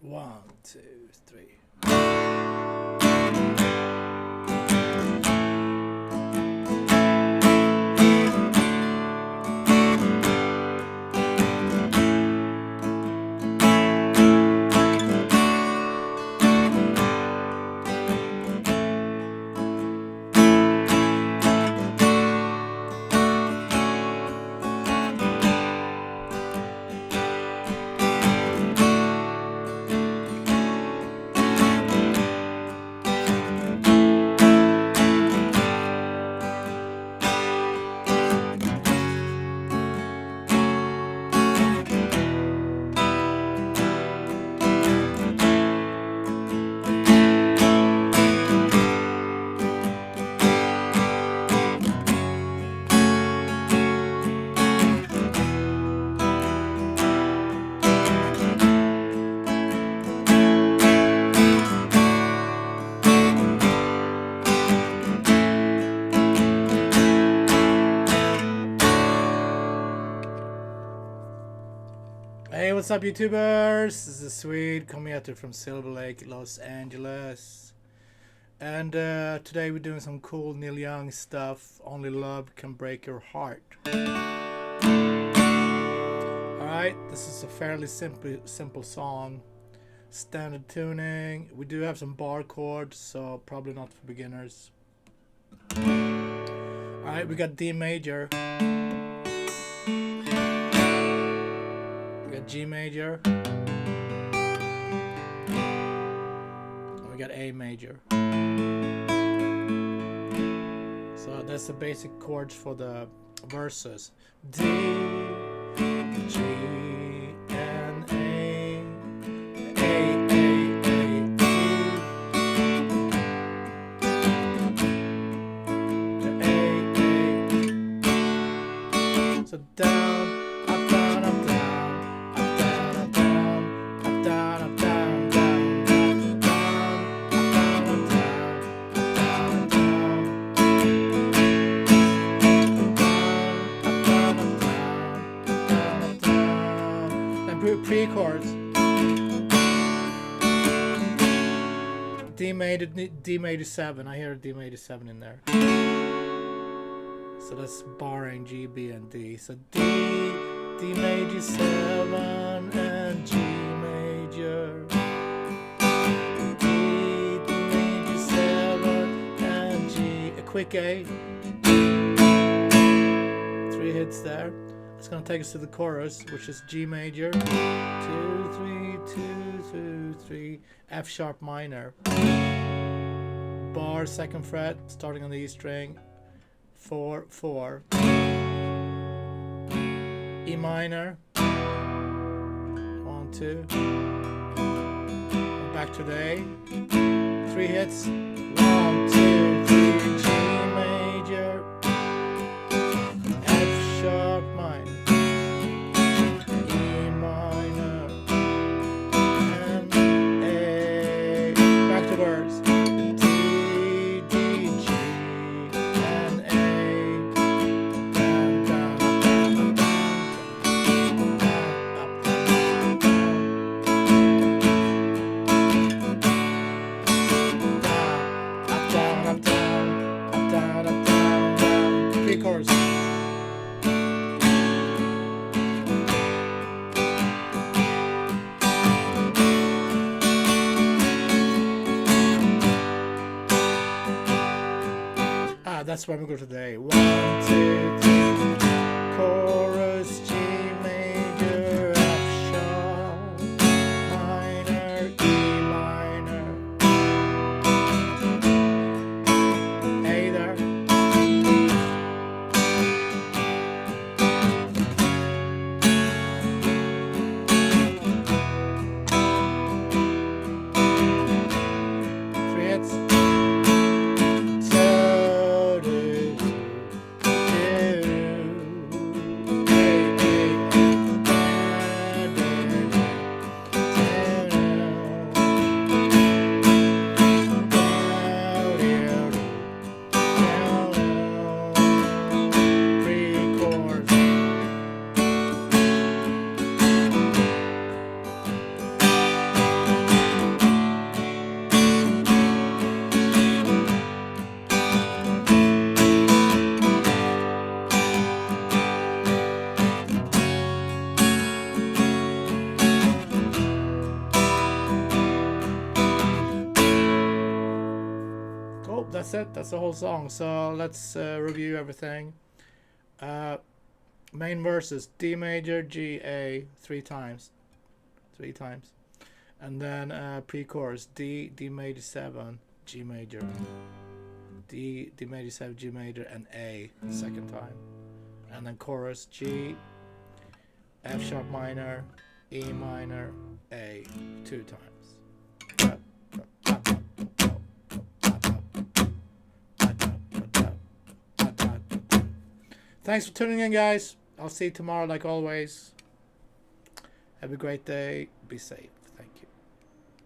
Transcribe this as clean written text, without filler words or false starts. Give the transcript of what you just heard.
1, 2, 3. Hey, what's up, YouTubers? This is Swede coming at you from Silver Lake, Los Angeles. And today we're doing some cool Neil Young stuff. Only Love Can Break Your Heart. Alright, this is a fairly simple song. Standard tuning. We do have some bar chords, so probably not for beginners. Alright, we got D major. G major, and we got A major. So that's the basic chords for the verses. D, G, and A, A, D, to A. So down, up, down, up, down. Pre-chords. D major 7. I hear a D major 7 in there. So that's barring G, B, and D. So D major 7 and G major. D major 7 and G. A quick A. 3 hits there. It's going to take us to the chorus, which is G major, 2, 3, 2, 2, 3, F sharp minor, bar 2nd fret, starting on the E string, 4, 4, E minor, 1, 2, back to the A, 3 hits, 1, 2, 3, G major, F sharp minor. That's where we go today. 1, 2, 3, chorus, G major, F sharp, minor, E minor, A there. Three hits. that's it. That's the whole song. So let's review everything. Main verses: D major, G, A, 3 times, and then pre-chorus: D major 7, G major, D major 7, G major, and A the second time, and then chorus: G, F sharp minor, E minor, A 2 times. Thanks for tuning in, guys. I'll see you tomorrow like always. Have a great day. Be safe.